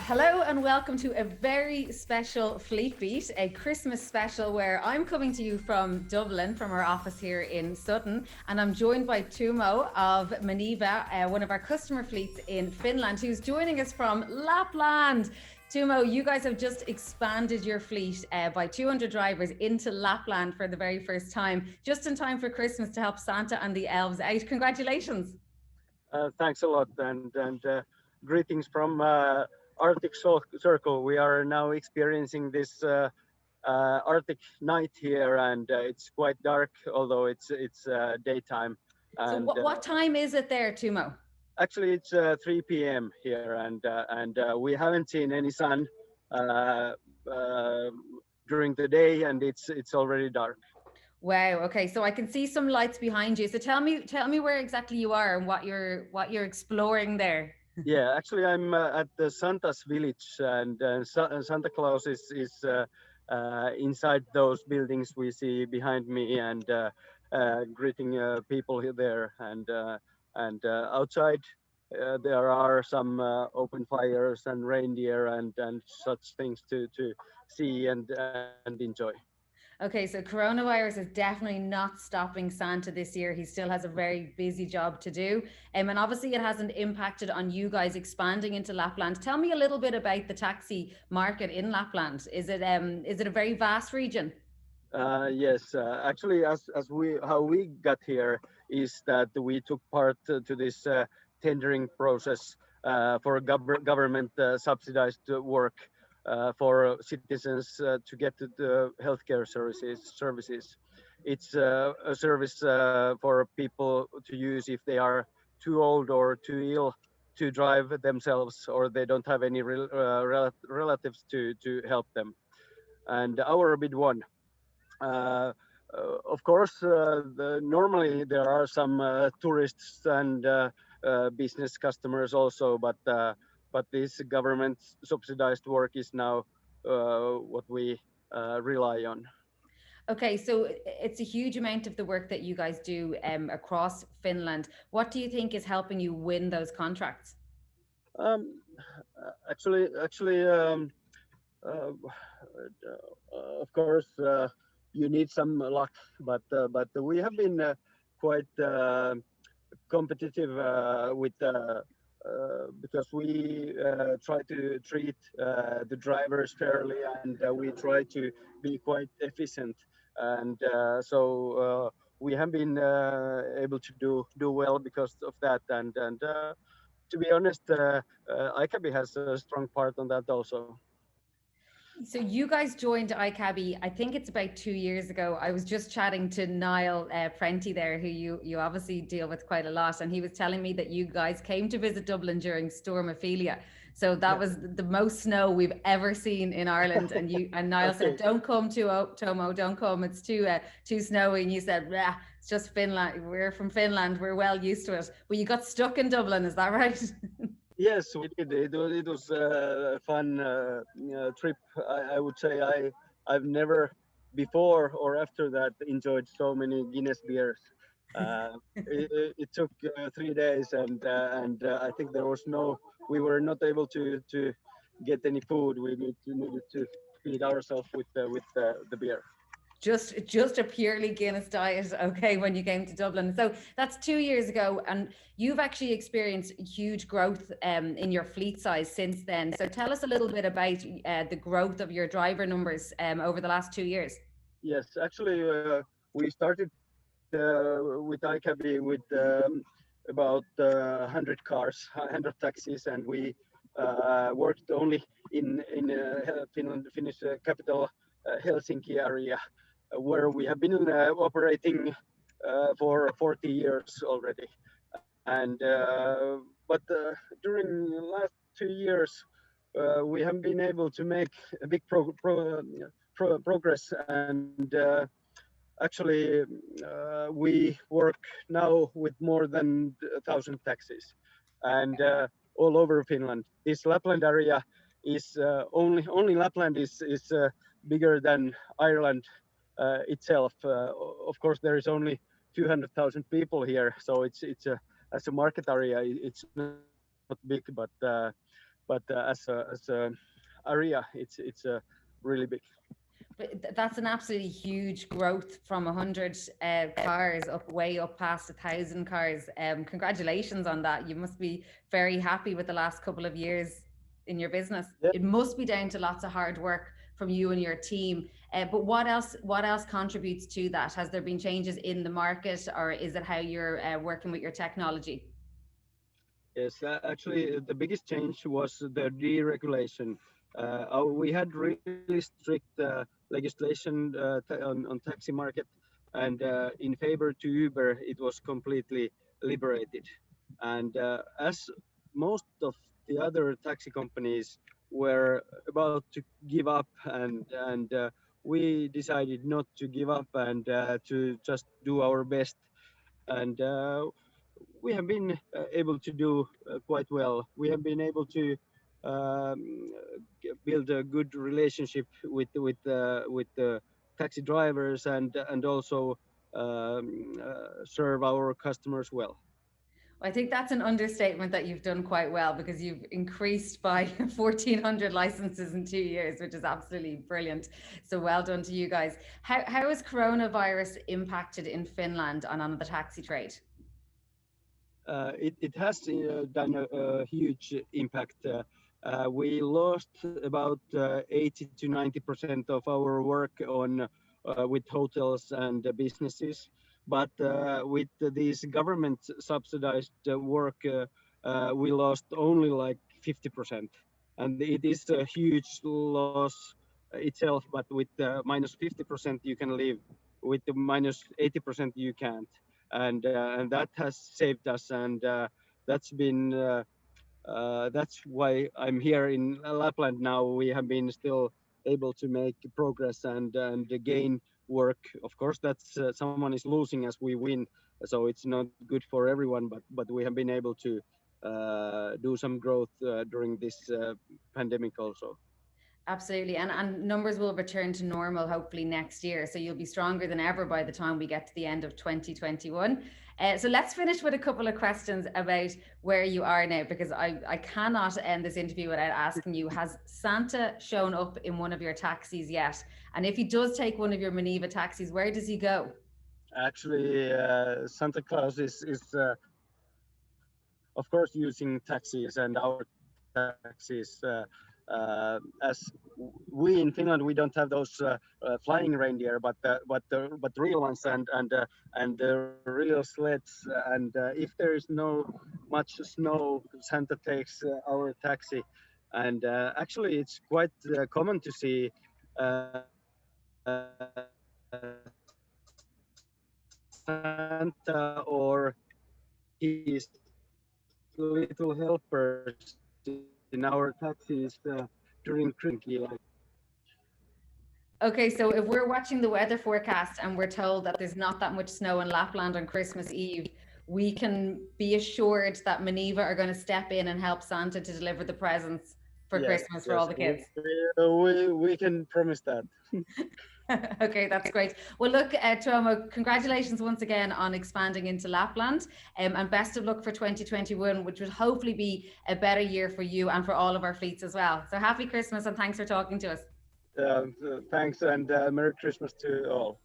Hello and welcome to a very special Fleet Beat, a Christmas special where I'm coming to you from Dublin, from our office here in Sutton, and I'm joined by Tuomo of Menevä, one of our customer fleets in Finland, who's joining us from Lapland. Tuomo, you guys have just expanded your fleet by 200 drivers into Lapland for the very first time, just in time for Christmas to help Santa and the elves out. Congratulations. Thanks a lot, and greetings from Arctic Circle. We are now experiencing this Arctic night here, and it's quite dark, although it's daytime. So And what time is it there, Tuomo? actually, it's 3 p.m. here, and we haven't seen any sun uh, uh, during the day, and it's already dark. Wow. Okay. So I can see some lights behind you. So tell me where exactly you are and what you're exploring there. Yeah, actually, I'm at the Santa's village, and Santa Claus is inside those buildings we see behind me, and greeting people there. And outside, there are some open fires and reindeer and such things to see and enjoy. Okay, so coronavirus is definitely not stopping Santa this year. He still has a very busy job to do. And obviously it hasn't impacted on you guys expanding into Lapland. Tell me a little bit about the taxi market in Lapland. Is it a very vast region? Yes, actually, as we how we got here is that we took part to this tendering process for government subsidized work for citizens to get to the healthcare services. It's a service for people to use if they are too old or too ill to drive themselves, or they don't have any relatives to help them. And our bid won. uh, of course, normally there are some tourists and business customers also, but this government subsidized work is now what we rely on. Okay, so it's a huge amount of the work that you guys do across Finland. What do you think is helping you win those contracts? Um, actually, uh, of course, you need some luck, but we have been quite competitive with because we try to treat the drivers fairly, and we try to be quite efficient, and we have been able to do well because of that. And to be honest, iCabbi has a strong part on that also. So you guys joined iCabbi, I think it's about 2 years ago. I was just chatting to Niall Prenti there, who you obviously deal with quite a lot, and he was telling me that you guys came to visit Dublin during Storm Ophelia. So that Yeah. was the most snow we've ever seen in Ireland. And Niall said, Okay. "Don't come to Tomo, don't come. It's too snowy." And you said, "Nah, it's just Finland. We're from Finland. We're well used to it." But you got stuck in Dublin, is that right? Yes, we did. It was a fun trip. I would say I've never before or after that enjoyed so many Guinness beers. It took 3 days, and I think there was no. We were not able to get any food. We needed to feed ourselves with the beer. Just a purely Guinness diet, okay, when you came to Dublin. So that's 2 years ago, and you've actually experienced huge growth in your fleet size since then. So tell us a little bit about the growth of your driver numbers over the last 2 years. Yes, actually, we started with iCabbi with about 100 cars, 100 taxis, and we worked only in Finnish capital Helsinki area, where we have been operating for 40 years already. And during the last 2 years, we have been able to make a big progress, and actually, we work now with more than 1,000 taxis, and all over Finland. This Lapland area is only Lapland is bigger than Ireland itself. Of course, there is only 200,000 people here, so it's a as a market area, it's not big, but but as a area, it's really big. But that's an absolutely huge growth from 100 cars up way up past 1,000 cars. Congratulations on that. You must be very happy with the last couple of years in your business. Yeah. It must be down to lots of hard work from you and your team. But what else? What else contributes to that? Has there been changes in the market, or is it how you're working with your technology? Yes, actually, the biggest change was the deregulation. We had really strict legislation on taxi market, and in favor to Uber, it was completely liberated. And as most of the other taxi companies were about to give up, and we decided not to give up and to just do our best. And we have been able to do quite well. We have been able to um, build a good relationship with the taxi drivers and also serve our customers well. I think that's an understatement that you've done quite well, because you've increased by 1,400 licenses in 2 years, which is absolutely brilliant. So well done to you guys. How has coronavirus impacted in Finland on the taxi trade? It has done a huge impact. We lost about 80 to 90% of our work on with hotels and businesses. But with these government subsidized work, we lost only like 50%. And it is a huge loss itself, but with minus 50% you can live, with the minus 80% you can't. And that has saved us, and that's why I'm here in Lapland now. We have been still able to make progress and gain work. Of course, that's someone is losing as we win, so it's not good for everyone. But we have been able to do some growth during this pandemic also. Absolutely. And numbers will return to normal hopefully next year. So you'll be stronger than ever by the time we get to the end of 2021. So let's finish with a couple of questions about where you are now, because I cannot end this interview without asking you, has Santa shown up in one of your taxis yet? And if he does take one of your Menevä taxis, where does he go? Actually, Santa Claus is of course using taxis and our taxis. As we in Finland, we don't have those flying reindeer, but the real ones and the real sleds. And if there is no much snow, Santa takes our taxi. And actually, it's quite common to see Santa or his little helpers in our taxis during Christmas. Okay, so if we're watching the weather forecast and we're told that there's not that much snow in Lapland on Christmas Eve, we can be assured that Menevä are going to step in and help Santa to deliver the presents for Christmas for all the kids. We can promise that. Okay, that's great. Well, look, Tuomo, congratulations once again on expanding into Lapland, and best of luck for 2021, which will hopefully be a better year for you and for all of our fleets as well. So happy Christmas and thanks for talking to us. Thanks, and Merry Christmas to all.